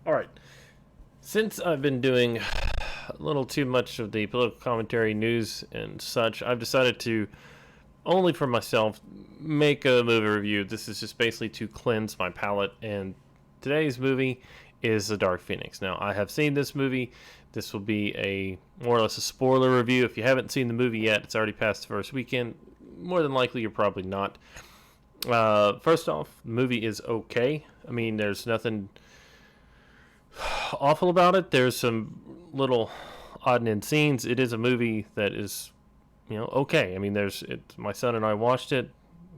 All right. Since I've been doing a little too much of the political commentary, news, and such, I've decided to only for myself make a movie review. This is just basically to cleanse my palate. And today's movie is The Dark Phoenix. Now, I have seen this movie. This will be a more or less a spoiler review. If you haven't seen the movie yet, it's already past the first weekend. More than likely, you're probably not. First off, the movie is okay. I mean, there's nothing awful about it. There's some little odd and end scenes. It is a movie that is, okay. I mean, my son and I watched it.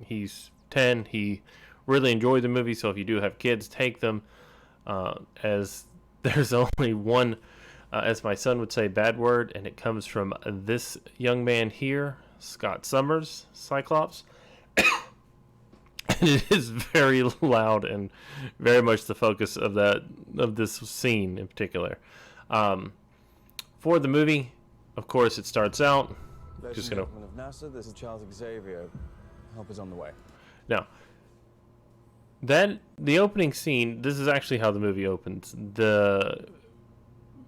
He's 10. He really enjoyed the movie. So if you do have kids, take them. As there's only one, as my son would say, bad word, and it comes from this young man here, Scott Summers, Cyclops. And it is very loud and very much the focus of this scene in particular. For the movie, of course, it starts out. Just gonna. Of NASA, this is Charles Xavier. Help is on the way. Now, the opening scene. This is actually how the movie opens. The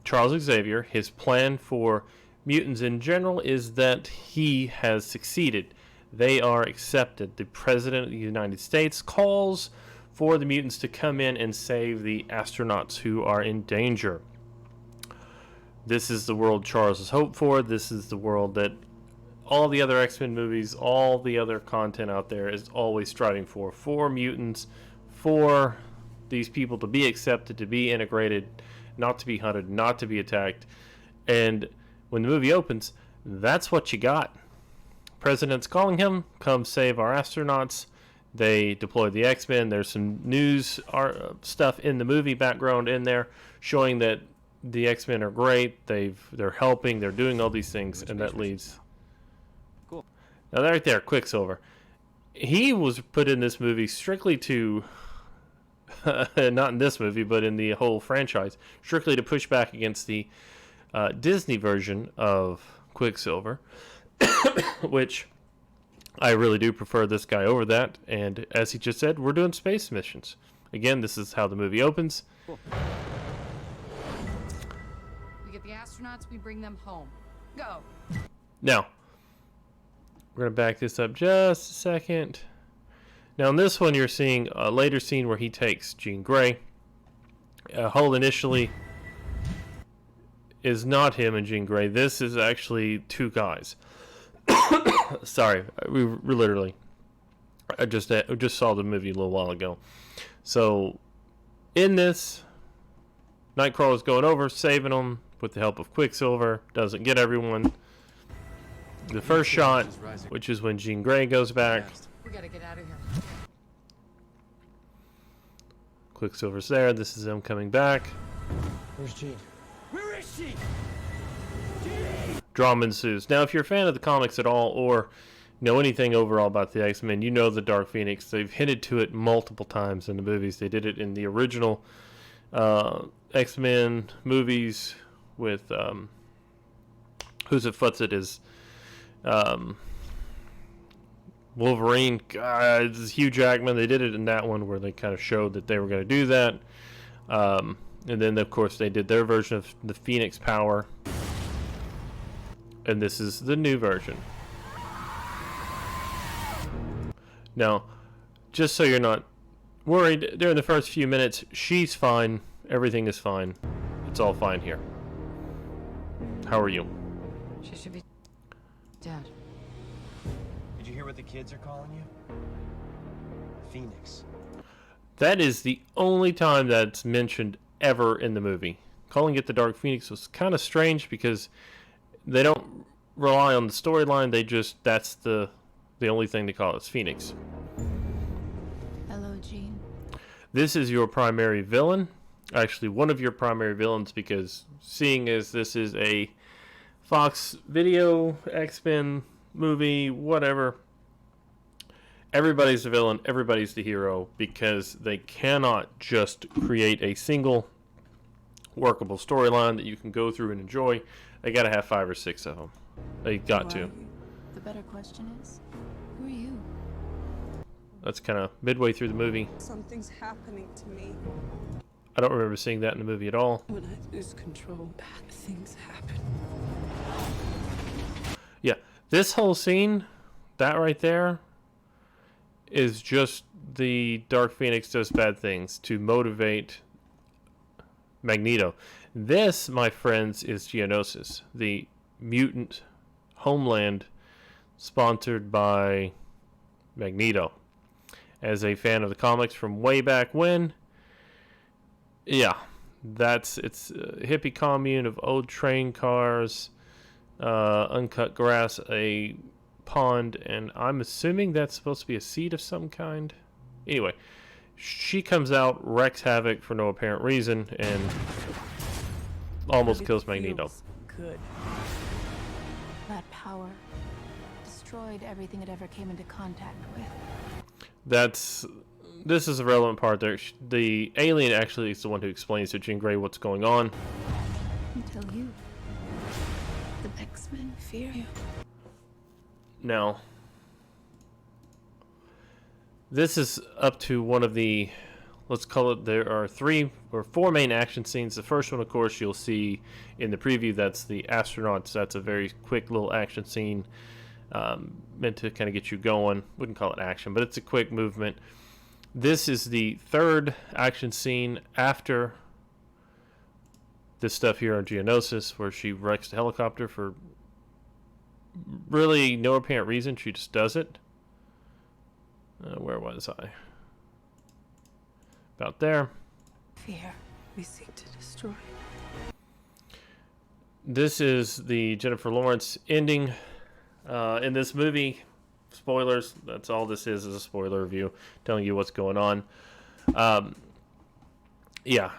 Charles Xavier, his plan for mutants in general is that he has succeeded. They are accepted. The President of the United States calls for the mutants to come in and save the astronauts who are in danger. This is the world Charles has hoped for. This is the world that all the other X-Men movies, all the other content out there is always striving for mutants, for these people to be accepted, to be integrated, not to be hunted, not to be attacked. And when the movie opens, that's what you got. President's calling him, come save our astronauts. They deploy the X-Men. There's some news stuff in the movie background in there showing that the X-Men are great. They're helping. They're doing all these things, and that leads. Cool. Now, right there, Quicksilver. He was put in this movie strictly to, not in this movie, but in the whole franchise, strictly to push back against the Disney version of Quicksilver. Which I really do prefer this guy over that. And as he just said, we're doing space missions. Again, this is how the movie opens. Cool. We get the astronauts, we bring them home. Go. Now, we're going to back this up just a second. Now, in this one, you're seeing a later scene where he takes Jean Grey. Hull initially is not him and Jean Grey. This is actually two guys. Sorry, we literally. I just saw the movie a little while ago. So, in this, Nightcrawler's going over, saving them with the help of Quicksilver. Doesn't get everyone. The first shot, which is when Jean Grey goes back. We gotta get out of here. Quicksilver's there. This is him coming back. Where's Jean? Where is she? Drama ensues. Now, if you're a fan of the comics at all, or know anything overall about the X-Men, you know the Dark Phoenix. They've hinted to it multiple times in the movies. They did it in the original X-Men movies with who's it? Futz it is Wolverine. God, this is Hugh Jackman. They did it in that one where they kind of showed that they were going to do that. And then, of course, they did their version of the Phoenix Power. And this is the new version. Now, just so you're not worried, during the first few minutes, she's fine. Everything is fine. It's all fine here. How are you? She should be dead. Did you hear what the kids are calling you? Phoenix. That is the only time that's mentioned ever in the movie. Calling it the Dark Phoenix was kind of strange because they don't rely on the storyline. That's the only thing they call it is Phoenix. Hello, Jean. This is your primary villain. Actually, one of your primary villains, because seeing as this is a Fox Video X-Men movie, whatever, everybody's the villain, everybody's the hero, because they cannot just create a single workable storyline that you can go through and enjoy. They got to have 5 or 6 of them. They got to. The better question is, who are you? That's kind of midway through the movie. Something's happening to me. I don't remember seeing that in the movie at all. When I lose control, bad things happen. Yeah, this whole scene, that right there, is just the Dark Phoenix does bad things to motivate Magneto. This, my friends, is Geonosis, the mutant homeland sponsored by Magneto. As a fan of the comics from way back when, yeah, it's a hippie commune of old train cars, uncut grass, a pond, and I'm assuming that's supposed to be a seed of some kind. Anyway, she comes out, wreaks havoc for no apparent reason, and almost It kills Magneto. feels good. That power destroyed everything it ever came into contact with. This is a relevant part there. The alien actually is the one who explains to Jean Grey what's going on. Until you. The X-Men fear you. Now, this is up to one of the, let's call it, there are 3 or 4 main action scenes. The first one, of course, you'll see in the preview. That's the astronauts. That's a very quick little action scene meant to kind of get you going. Wouldn't call it action, but it's a quick movement. This is the 3rd action scene after this stuff here on Geonosis, where she wrecks the helicopter for really no apparent reason. She just does it. Where was I? About there. Fear we seek to destroy. This is the Jennifer Lawrence ending in this movie. Spoilers, that's all this is a spoiler review telling you what's going on. Yeah,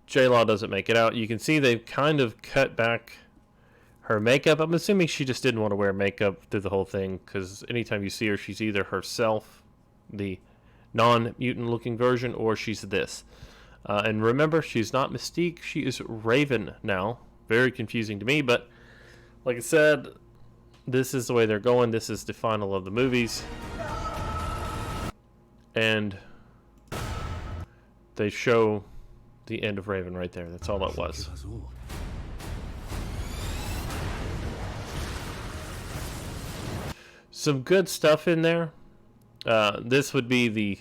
J-Law doesn't make it out. You can see they've kind of cut back her makeup. I'm assuming she just didn't want to wear makeup through the whole thing, because anytime you see her, she's either herself, the non-mutant looking version, or she's this. And remember, she's not Mystique, she is Raven now. Very confusing to me, but like I said, this is the way they're going. This is the final of the movies. And they show the end of Raven right there. That's all it was. Some good stuff in there. This would be the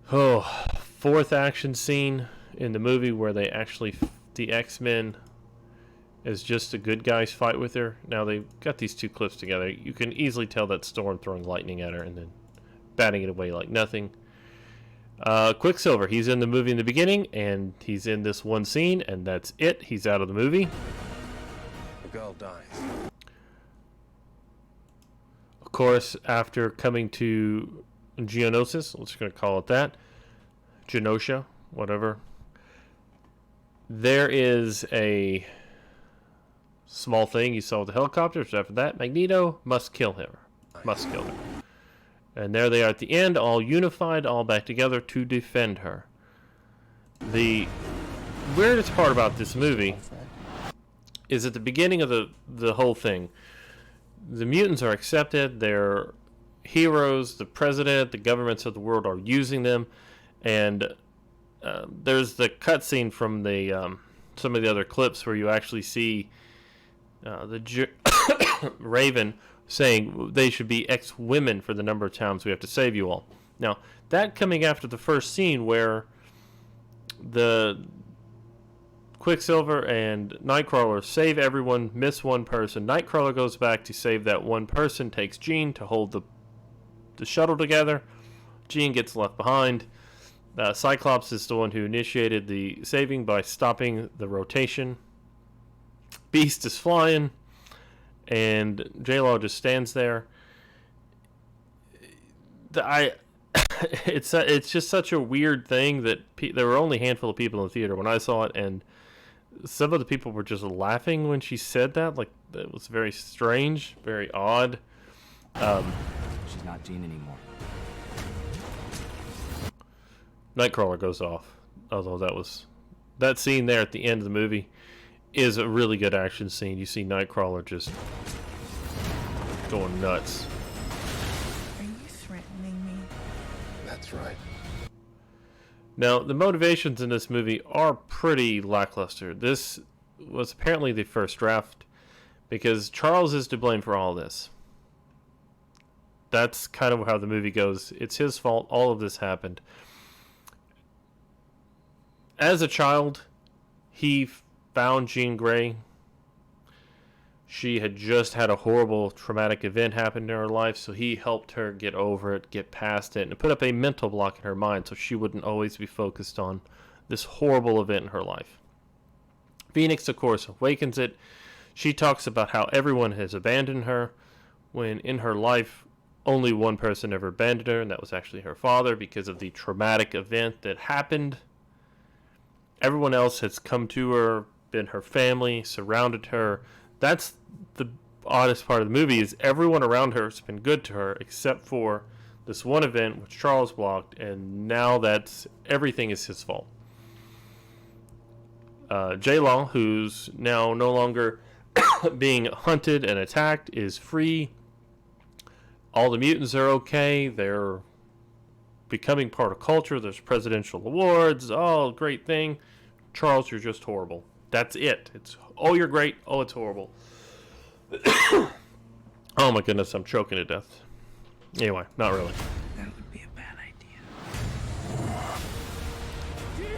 4th action scene in the movie where they actually, the X-Men as just the good guys fight with her. Now they've got these 2 clips together. You can easily tell that Storm throwing lightning at her and then batting it away like nothing. Quicksilver, he's in the movie in the beginning, and he's in this one scene, and that's it. He's out of the movie. The girl dies. Of course, after coming to Geonosis, let's going to call it that, Genosha, whatever, there is a small thing you saw with the helicopters. After that, Magneto must kill him. Must kill her. And there they are at the end, all unified, all back together to defend her. The weirdest part about this movie is at the beginning of the whole thing, the mutants are accepted, they're heroes, the president, the governments of the world are using them, and there's the cutscene from the some of the other clips where you actually see Raven saying they should be X-women for the number of times we have to save you all. Now, that coming after the first scene where the Quicksilver and Nightcrawler save everyone, miss one person. Nightcrawler goes back to save that one person, takes Jean to hold the shuttle together. Jean gets left behind. Cyclops is the one who initiated the saving by stopping the rotation. Beast is flying, and J-Law just stands there. It's just such a weird thing that there were only a handful of people in the theater when I saw it, and some of the people were just laughing when she said that. Like, that was very strange, very odd. She's not Jean anymore. Nightcrawler goes off, although that scene there at the end of the movie is a really good action scene. You see Nightcrawler just going nuts. Are you threatening me? That's right. Now, the motivations in this movie are pretty lackluster. This was apparently the first draft because Charles is to blame for all this. That's kind of how the movie goes. It's his fault. All of this happened. As a child, he found Jean Grey. She had just had a horrible traumatic event happen in her life, so he helped her get over it, get past it, and put up a mental block in her mind so she wouldn't always be focused on this horrible event in her life. Phoenix, of course, awakens it. She talks about how everyone has abandoned her, when in her life, only one person ever abandoned her, and that was actually her father because of the traumatic event that happened. Everyone else has come to her, been her family, surrounded her. That's the oddest part of the movie, is everyone around her has been good to her except for this one event which Charles blocked, and now that's everything is his fault. J-Law, who's now no longer being hunted and attacked, is free. All the mutants are okay. They're becoming part of culture. There's presidential awards. Oh, great thing. Charles, you're just horrible. That's it. It's, oh, you're great. Oh, it's horrible. Oh my goodness, I'm choking to death. Anyway, not really. That would be a bad idea.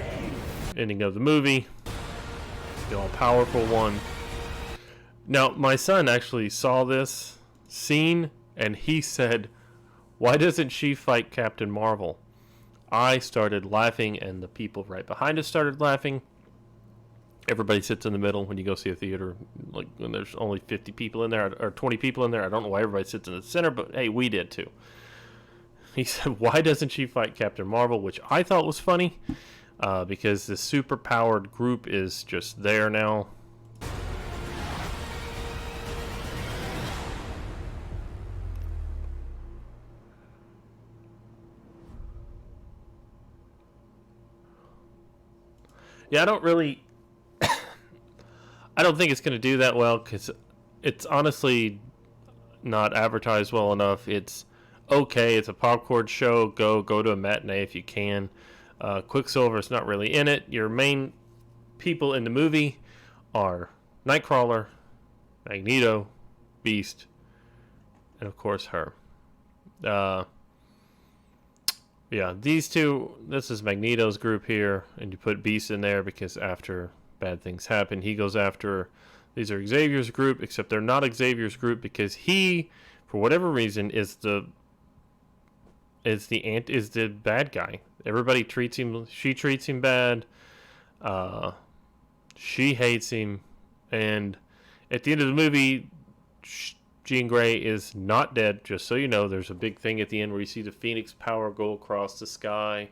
Ending of the movie. The all-powerful one. Now, my son actually saw this scene, and he said, "Why doesn't she fight Captain Marvel?" I started laughing, and the people right behind us started laughing. Everybody sits in the middle when you go see a theater, like when there's only 50 people in there or 20 people in there. I don't know why everybody sits in the center, but hey, we did too. He said, "Why doesn't she fight Captain Marvel?" Which I thought was funny, because the super-powered group is just there now. Yeah, I don't think it's going to do that well because it's honestly not advertised well enough. It's okay. It's a popcorn show. Go to a matinee if you can. Quicksilver is not really in it. Your main people in the movie are Nightcrawler, Magneto, Beast, and of course her. Yeah, these two, this is Magneto's group here, and you put Beast in there because after bad things happen, he goes after. These are Xavier's group, except they're not Xavier's group because he, for whatever reason, is the bad guy. Everybody treats him, she treats him bad. She hates him, and at the end of the movie, Jean Grey is not dead, just so you know. There's a big thing at the end where you see the Phoenix power go across the sky.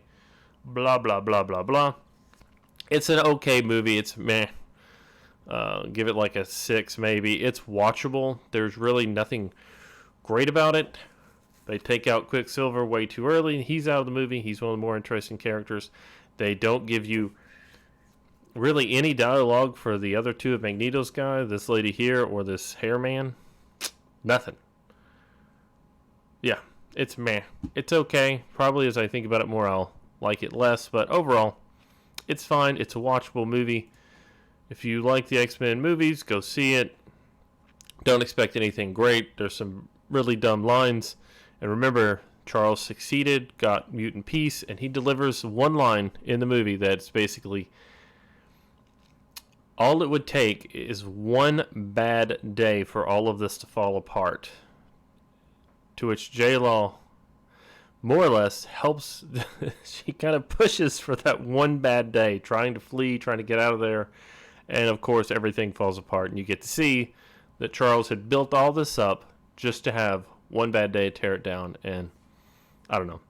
Blah, blah, blah, blah, blah. It's an okay movie. It's meh. Give it like a 6 maybe. It's watchable. There's really nothing great about it. They take out Quicksilver way too early. He's out of the movie. He's one of the more interesting characters. They don't give you really any dialogue for the other two of Magneto's guy, this lady here or this hair man. Nothing. Yeah, it's meh. It's okay. Probably as I think about it more, I'll like it less. But overall, it's fine. It's a watchable movie. If you like the X-Men movies, go see it. Don't expect anything great. There's some really dumb lines. And remember, Charles succeeded, got mutant peace, and he delivers one line in the movie that's basically, all it would take is one bad day for all of this to fall apart. To which J-Law more or less helps. She kind of pushes for that one bad day, trying to flee, trying to get out of there. And of course, everything falls apart. And you get to see that Charles had built all this up just to have one bad day, tear it down. And I don't know.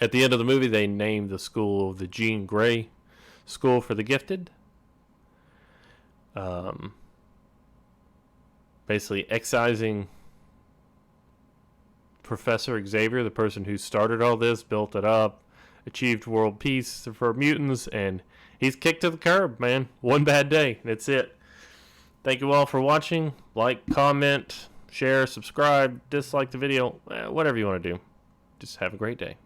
At the end of the movie, they named the school the Jean Grey School for the Gifted. Basically excising Professor Xavier, the person who started all this, built it up, achieved world peace for mutants, and he's kicked to the curb, man. One bad day. That's it. Thank you all for watching. Like, comment, share, subscribe, dislike the video, whatever you want to do. Just have a great day.